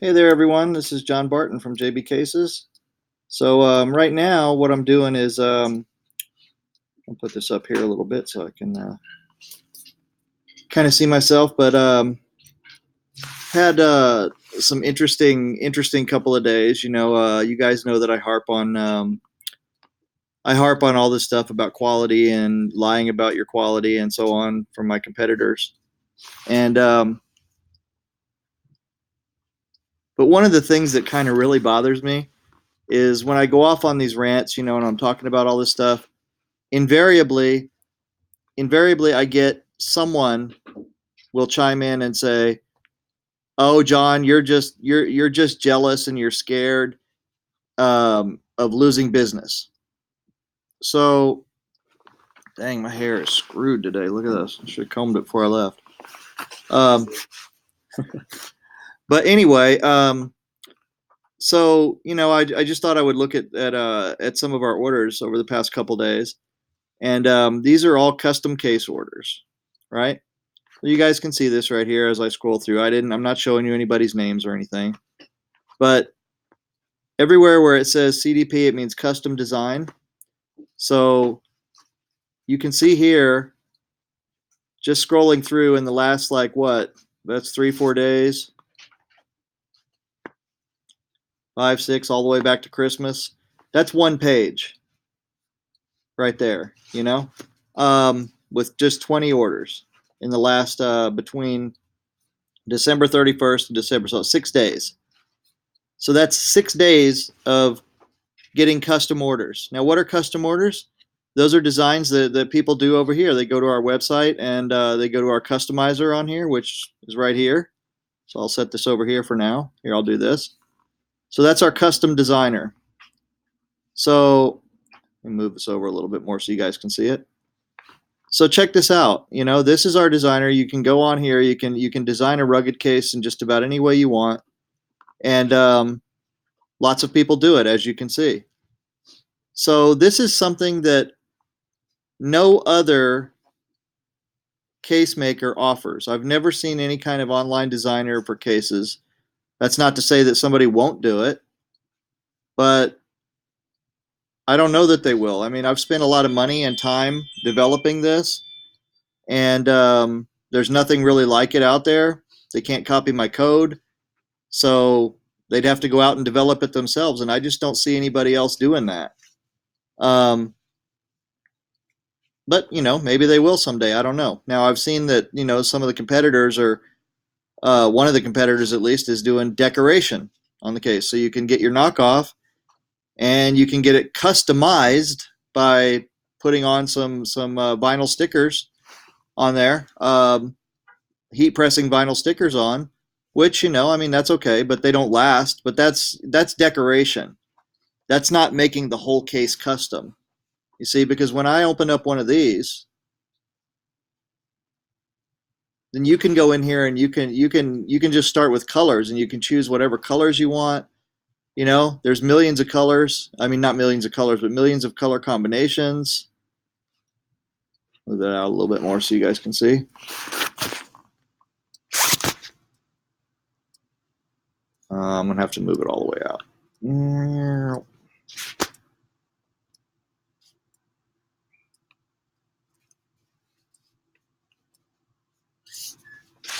Hey there, everyone. This is John Barton from JB Cases. So right now, what I'm doing is I'll put this up here a little bit so I can kind of see myself. But had some interesting couple of days. You guys know that I harp on all this stuff about quality and lying about your quality and so on from my competitors. And but one of the things that kind of really bothers me is when I go off on these rants, and I'm talking about all this stuff. Invariably, I get someone will chime in and say, "Oh, John, you're just jealous and you're scared of losing business." So, dang, my hair is screwed today. Look at this. I should have combed it before I left. Um, but anyway, so I just thought I would look at some of our orders over the past couple days, and these are all custom case orders, right? You guys can see this right here as I scroll through. I'm not showing you anybody's names or anything, but everywhere where it says CDP, it means custom design. So you can see here, just scrolling through in the last, that's 3-4 days, 5-6, all the way back to Christmas. That's one page right there, with just 20 orders in the last, between December 31st and December, so 6 days. So that's 6 days of getting custom orders. Now, what are custom orders? Those are designs that people do over here. They go to our website and they go to our customizer on here, which is right here. So I'll set this over here for now. Here, I'll do this. So that's our custom designer. So let me move this over a little bit more so you guys can see it. So check this out. This is our designer. You can go on here. You can design a rugged case in just about any way you want. And lots of people do it, as you can see. So this is something that no other case maker offers. I've never seen any kind of online designer for cases. That's not to say that somebody won't do it, but I don't know that they will. I mean, I've spent a lot of money and time developing this, and there's nothing really like it out there. They can't copy my code, so they'd have to go out and develop it themselves, and I just don't see anybody else doing that. But maybe they will someday. I don't know. Now I've seen that some of the competitors are one of the competitors at least is doing decoration on the case, so you can get your knockoff and you can get it customized by putting on some vinyl stickers on there, heat pressing vinyl stickers on, which I mean, that's okay, but they don't last. But that's decoration. That's not making the whole case custom. You see, because when I open up one of these, then you can go in here and you can just start with colors, and you can choose whatever colors you want. There's millions of colors. I mean, not millions of colors, but millions of color combinations. Move that out a little bit more so you guys can see. I'm gonna have to move it all the way out.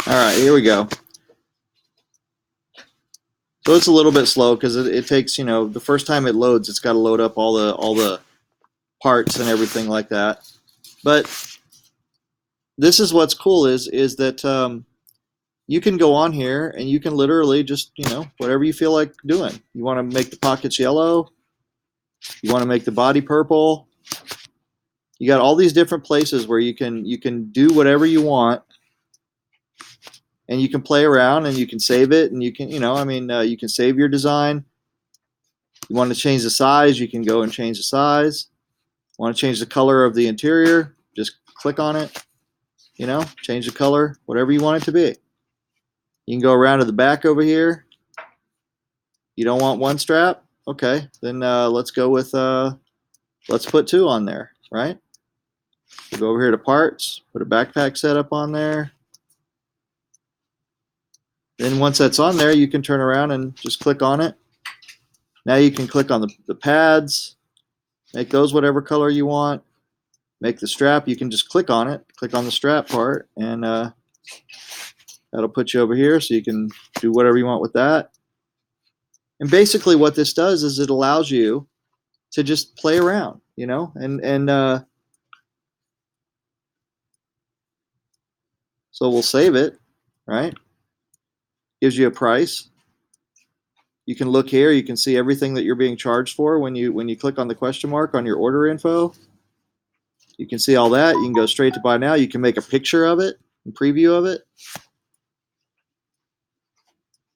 All right, here we go. So it's a little bit slow because it takes, the first time it loads, it's got to load up all the parts and everything like that. But this is what's cool is that you can go on here and you can literally just, whatever you feel like doing. You want to make the pockets yellow, you want to make the body purple. You got all these different places where you can do whatever you want, and you can play around and you can save it, and you can, you can save your design. You want to change the size, you can go and change the size. Want to change the color of the interior, just click on it, change the color, whatever you want it to be. You can go around to the back over here. You don't want one strap? Okay, then let's go with, let's put 2 on there, right? We'll go over here to parts, put a backpack setup on there. Then once that's on there, you can turn around and just click on it. Now you can click on the pads, make those whatever color you want. Make the strap, you can just click on it, click on the strap part, and that'll put you over here so you can do whatever you want with that. And basically what this does is it allows you to just play around, you know, and so we'll save it, right? Gives you a price. You can look here, you can see everything that you're being charged for when you click on the question mark on your order info. You can see all that. You can go straight to buy now. You can make a picture of it and preview of it.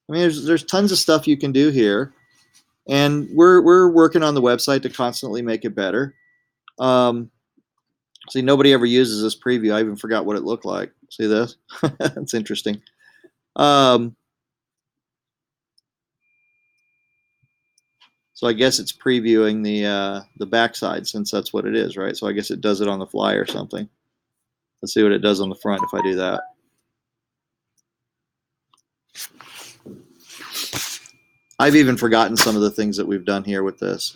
I mean, there's tons of stuff you can do here, and we're working on the website to constantly make it better. See, nobody ever uses this preview. I even forgot what it looked like. See this? That's interesting. So I guess it's previewing the backside, since that's what it is, right? So I guess it does it on the fly or something. Let's see what it does on the front if I do that. I've even forgotten some of the things that we've done here with this.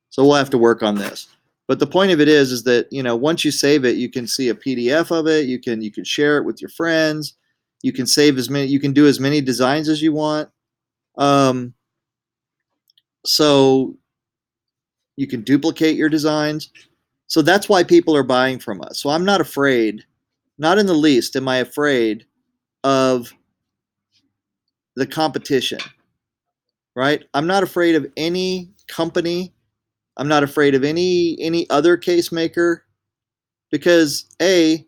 So we'll have to work on this. But the point of it is that, you know, once you save it, you can see a PDF of it. You can share it with your friends. You can save as many. You can do as many designs as you want. So you can duplicate your designs. So that's why people are buying from us. So I'm not afraid, not in the least, am I afraid of the competition, right? I'm not afraid of any company. I'm not afraid of any other case maker, because A,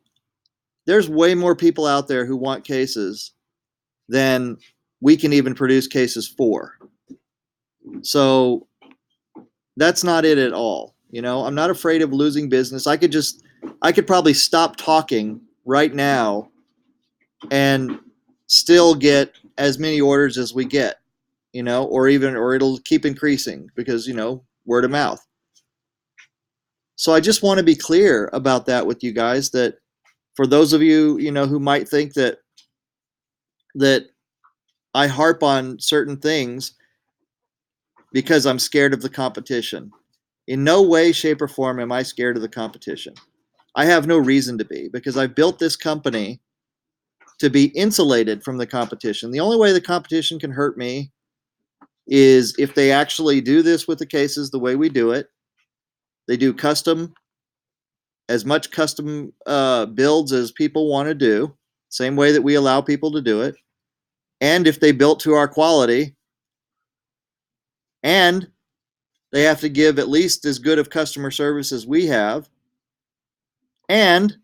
there's way more people out there who want cases than we can even produce cases for. So that's not it at all. You know, I'm not afraid of losing business. I could probably stop talking right now and still get as many orders as we get, you know, or it'll keep increasing because, you know, word of mouth. So I just want to be clear about that with you guys, that for those of you, you know, who might think that I harp on certain things because I'm scared of the competition. In no way, shape, or form am I scared of the competition. I have no reason to be, because I've built this company to be insulated from the competition. The only way the competition can hurt me is if they actually do this with the cases the way we do it. They do as much custom builds as people want to do, same way that we allow people to do it. And if they built to our quality, and they have to give at least as good of customer service as we have, and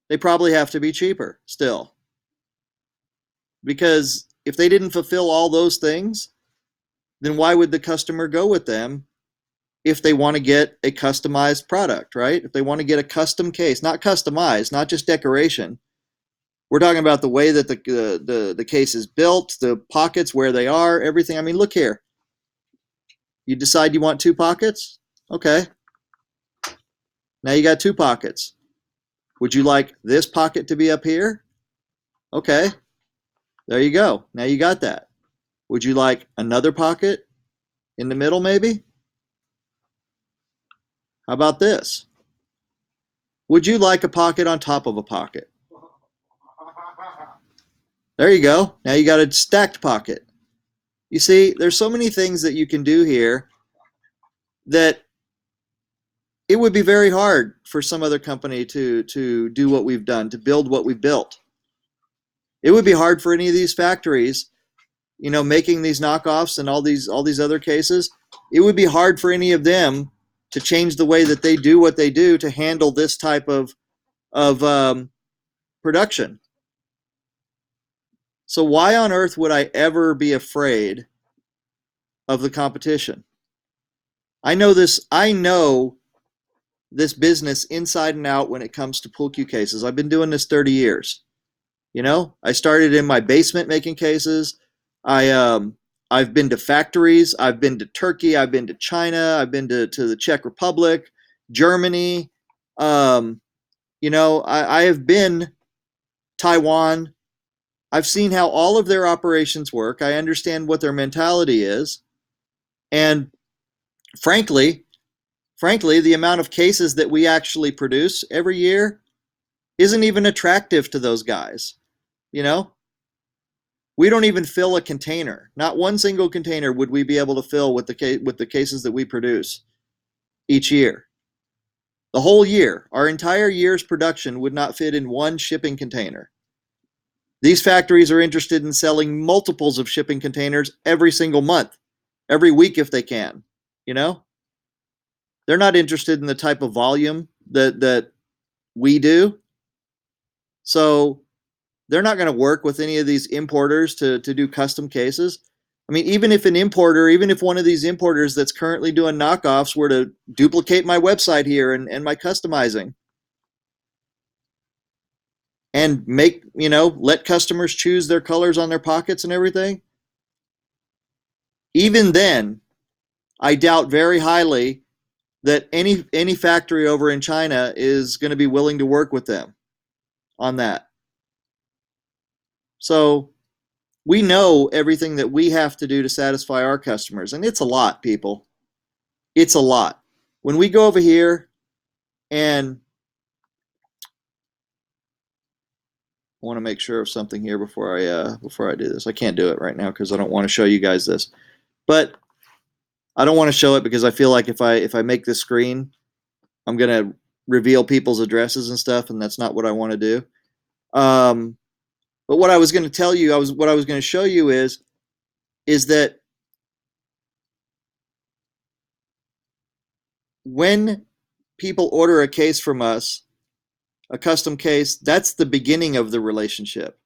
they probably have to be cheaper still. Because if they didn't fulfill all those things, then why would the customer go with them if they want to get a customized product, right? If they want to get a custom case, not customized, not just decoration. We're talking about the way that the case is built, the pockets, where they are, everything. I mean, look here. You decide you want 2 pockets? Okay. Now you got 2 pockets. Would you like this pocket to be up here? Okay. There you go. Now you got that. Would you like another pocket in the middle, maybe? How about this? Would you like a pocket on top of a pocket? There you go. Now you got a stacked pocket. You see, there's so many things that you can do here that it would be very hard for some other company to do what we've done, to build what we've built. It would be hard for any of these factories, you know, making these knockoffs and all these other cases. It would be hard for any of them to change the way that they do what they do to handle this type of production. So why on earth would I ever be afraid of the competition? I know this business inside and out when it comes to pool cue cases. I've been doing this 30 years. You know, I started in my basement making cases. I've been to factories. I've been to Turkey. I've been to China. I've been to the Czech Republic, Germany. You know, I have been Taiwan. I've seen how all of their operations work. I understand what their mentality is. And frankly, the amount of cases that we actually produce every year isn't even attractive to those guys. You know, we don't even fill a container. Not one single container would we be able to fill with the cases that we produce each year. The whole year, our entire year's production would not fit in one shipping container. These factories are interested in selling multiples of shipping containers every single month, every week if they can. You know, they're not interested in the type of volume that we do. So they're not going to work with any of these importers to do custom cases. I mean, even if one of these importers that's currently doing knockoffs were to duplicate my website here and my customizing and let customers choose their colors on their pockets and everything, even then, I doubt very highly that any factory over in China is going to be willing to work with them on that. So we know everything that we have to do to satisfy our customers, and it's a lot, people. It's a lot. When we go over here, and I want to make sure of something here before I do this. I can't do it right now because I don't want to show you guys this. But I don't want to show it because I feel like if I make this screen, I'm gonna reveal people's addresses and stuff, and that's not what I want to do. But what I was going to tell you, what I was going to show you is that when people order a case from us, a custom case, that's the beginning of the relationship.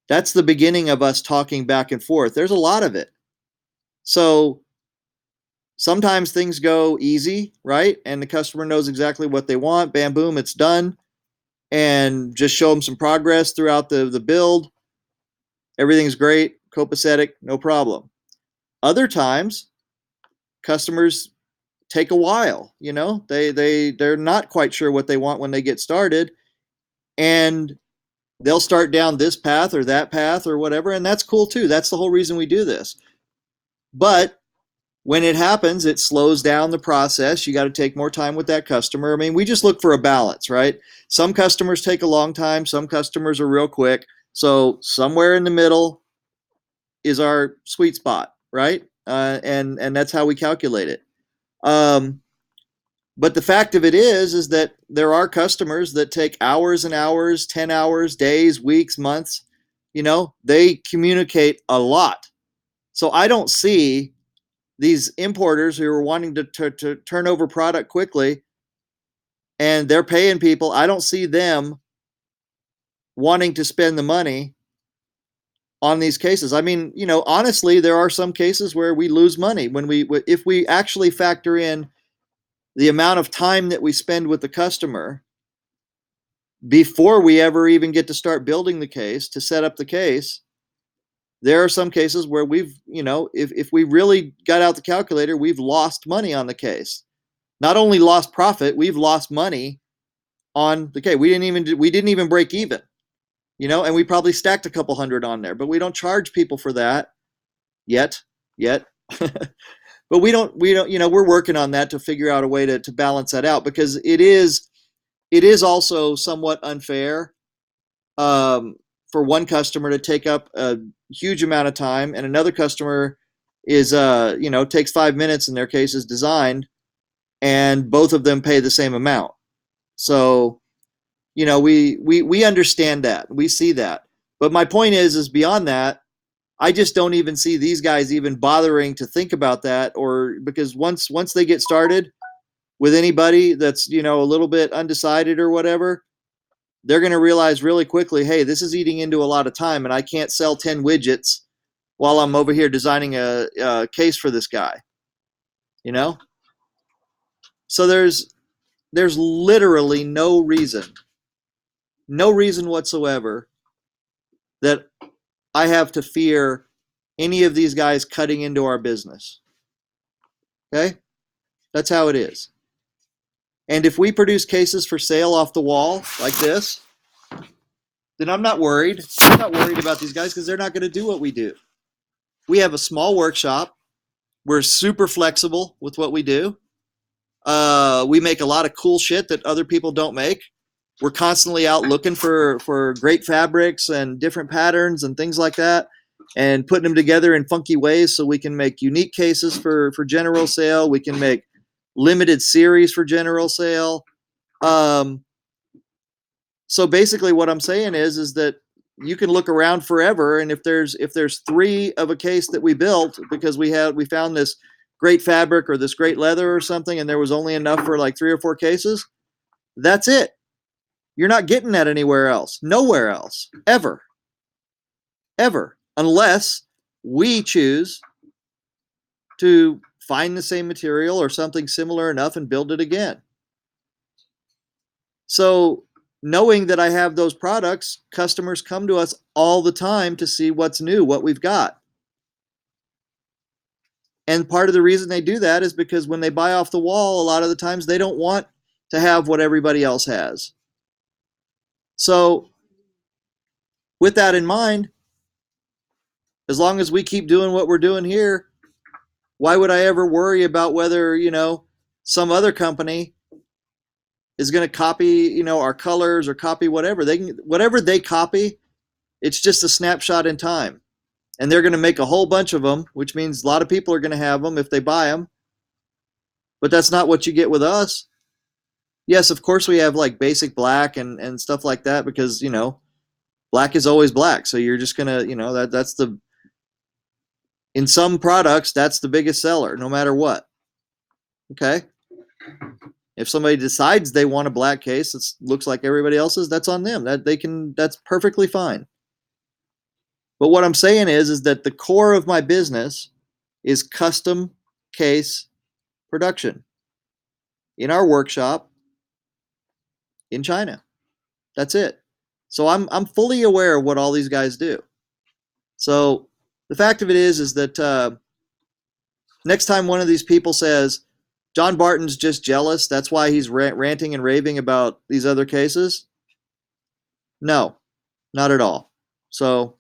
That's the beginning of us talking back and forth. There's a lot of it. So sometimes things go easy, right? And the customer knows exactly what they want. Bam, boom, it's done. And just show them some progress throughout the build. Everything's great, copacetic, no problem. Other times, customers take a while. They're not quite sure what they want when they get started, and they'll start down this path or that path or whatever, and that's cool too. That's the whole reason we do this. But when it happens, it slows down the process. You got to take more time with that customer. I mean, we just look for a balance, right? Some customers take a long time, some customers are real quick. So somewhere in the middle is our sweet spot, right? And that's how we calculate it. But the fact of it is that there are customers that take hours and hours, 10 hours, days, weeks, months. They communicate a lot. So I don't see these importers who are wanting to turn over product quickly and they're paying people. I don't see them wanting to spend the money on these cases. I mean, honestly, there are some cases where we lose money if we actually factor in the amount of time that we spend with the customer before we ever even get to start building the case to set up the case. There are some cases where if we really got out the calculator, we've lost money on the case. Not only lost profit, we've lost money on the case. We didn't even break even, and we probably stacked a couple hundred on there, but we don't charge people for that yet. But we don't, we're working on that to figure out a way to balance that out, because it is also somewhat unfair for one customer to take up a huge amount of time, and another customer is takes 5 minutes and their case is designed, and both of them pay the same amount. So we understand that, we see that, but my point is beyond that, I just don't even see these guys even bothering to think about that, or because once they get started with anybody that's a little bit undecided or whatever, they're going to realize really quickly, hey, this is eating into a lot of time, and I can't sell 10 widgets while I'm over here designing a case for this guy. So there's literally no reason whatsoever that I have to fear any of these guys cutting into our business. Okay? That's how it is. And if we produce cases for sale off the wall like this, then I'm not worried. I'm not worried about these guys because they're not going to do what we do. We have a small workshop. We're super flexible with what we do. We make a lot of cool shit that other people don't make. We're constantly out looking for great fabrics and different patterns and things like that, and putting them together in funky ways so we can make unique cases for general sale. We can make limited series for general sale. So basically what I'm saying is that you can look around forever, and if there's 3 of a case that we built because we found this great fabric or this great leather or something, and there was only enough for like 3 or 4 cases, that's it. You're not getting that anywhere else. Nowhere else. Ever. Ever. Unless we choose to find the same material or something similar enough and build it again. So knowing that I have those products, customers come to us all the time to see what's new, what we've got. And part of the reason they do that is because when they buy off the wall, a lot of the times they don't want to have what everybody else has. So with that in mind, as long as we keep doing what we're doing here, why would I ever worry about whether, some other company is going to copy, our colors or copy whatever. Whatever they copy, it's just a snapshot in time. And they're going to make a whole bunch of them, which means a lot of people are going to have them if they buy them. But that's not what you get with us. Yes, of course we have like basic black and stuff like that because, black is always black. So you're just going to, that's in some products, that's the biggest seller, no matter what. Okay? If somebody decides they want a black case that looks like everybody else's, that's on them. That's perfectly fine. But what I'm saying is that the core of my business is custom case production in our workshop in China. That's it. So I'm fully aware of what all these guys do. So the fact of it is that next time one of these people says, John Barton's just jealous, that's why he's ranting and raving about these other cases. No, not at all. So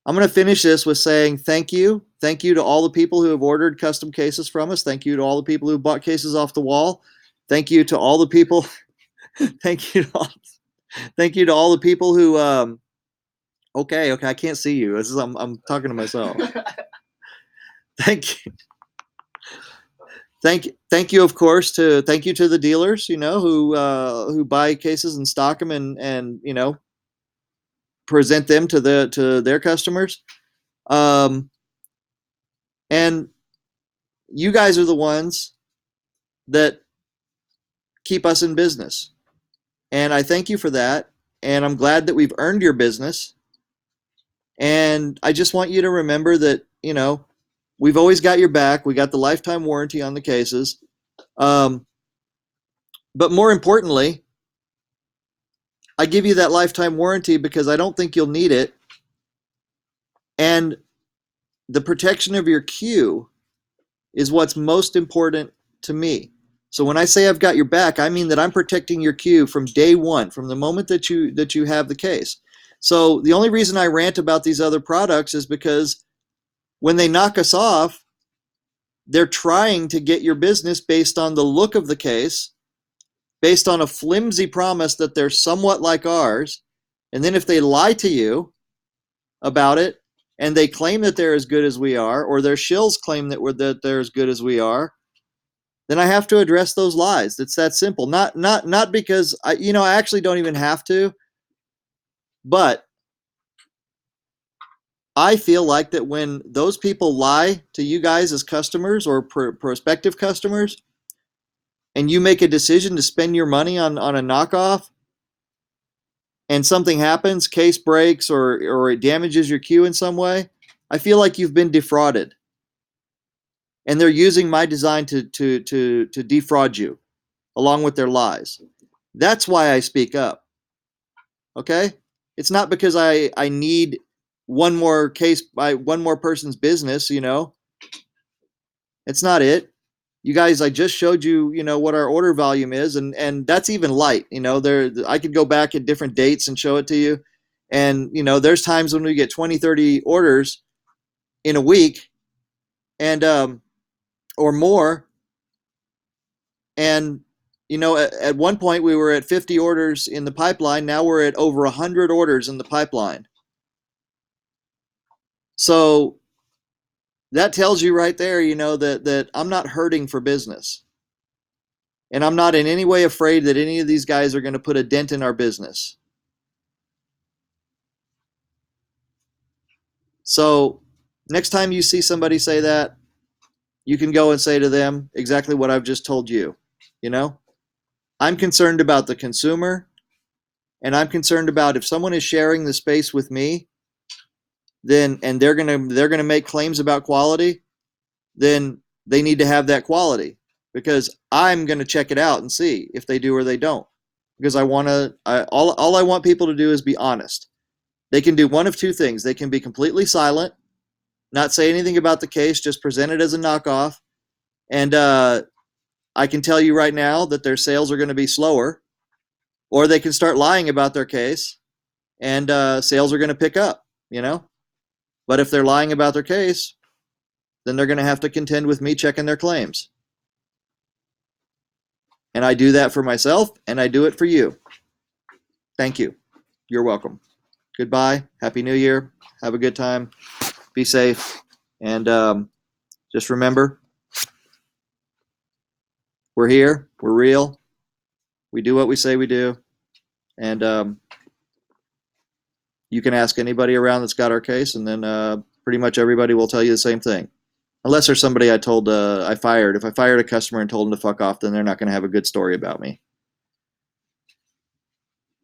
I'm going to finish this with saying thank you. Thank you to all the people who have ordered custom cases from us. Thank you to all the people who bought cases off the wall. Thank you to all the people. Thank you to all the people who. Okay, I can't see you. I'm talking to myself. Thank you. Thank you, of course, to the dealers, who buy cases and stock them and present them to their customers. And you guys are the ones that keep us in business. And I thank you for that. And I'm glad that we've earned your business. And I just want you to remember that, we've always got your back. We got the lifetime warranty on the cases. But more importantly, I give you that lifetime warranty because I don't think you'll need it. And the protection of your queue is what's most important to me. So when I say I've got your back, I mean that I'm protecting your queue from day one, from the moment that you have the case. So the only reason I rant about these other products is because when they knock us off, they're trying to get your business based on the look of the case, based on a flimsy promise that they're somewhat like ours. And then if they lie to you about it and they claim that they're as good as we are, or their shills claim that they're as good as we are, then I have to address those lies. It's that simple. Not because I actually don't even have to, but I feel like that when those people lie to you guys as customers or prospective customers, and you make a decision to spend your money on a knockoff, and something happens, case breaks or it damages your queue in some way, I feel like you've been defrauded. And they're using my design to defraud you, along with their lies. That's why I speak up. Okay? It's not because I need one more case by one more person's business, It's not it. you guys, I just showed you, what our order volume is, and that's even light. I could go back at different dates and show it to you. And, there's times when we get 20, 30 orders in a week and, or more. And, at one point we were at 50 orders in the pipeline. Now we're at over 100 orders in the pipeline. So that tells you right there, that I'm not hurting for business. And I'm not in any way afraid that any of these guys are going to put a dent in our business. So next time you see somebody say that, you can go and say to them exactly what I've just told you. I'm concerned about the consumer, and I'm concerned about if someone is sharing the space with me, then and they're gonna make claims about quality, then they need to have that quality, because I'm gonna check it out and see if they do or they don't. Because all I want people to do is be honest. They can do one of two things. They can be completely silent, not say anything about the case, just present it as a knockoff, and I can tell you right now that their sales are going to be slower, or they can start lying about their case, and sales are going to pick up. But if they're lying about their case, then they're going to have to contend with me checking their claims. And I do that for myself, and I do it for you. Thank you. You're welcome. Goodbye. Happy New Year. Have a good time. Be safe. And just remember, we're here. We're real. We do what we say we do. And you can ask anybody around that's got our case, and then pretty much everybody will tell you the same thing. Unless there's somebody I told I fired. If I fired a customer and told them to fuck off, then they're not going to have a good story about me.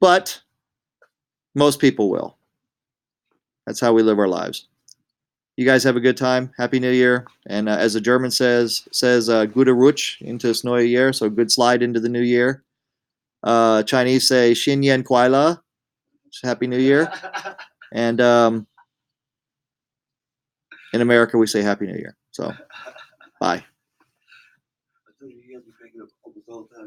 But most people will. That's how we live our lives. You guys have a good time. Happy New Year. And as the German says Gute Rutsch into das neue Jahr, so good slide into the new year. Chinese say Xin Yan Kuai La, Happy New Year. And in America, we say Happy New Year. So, bye.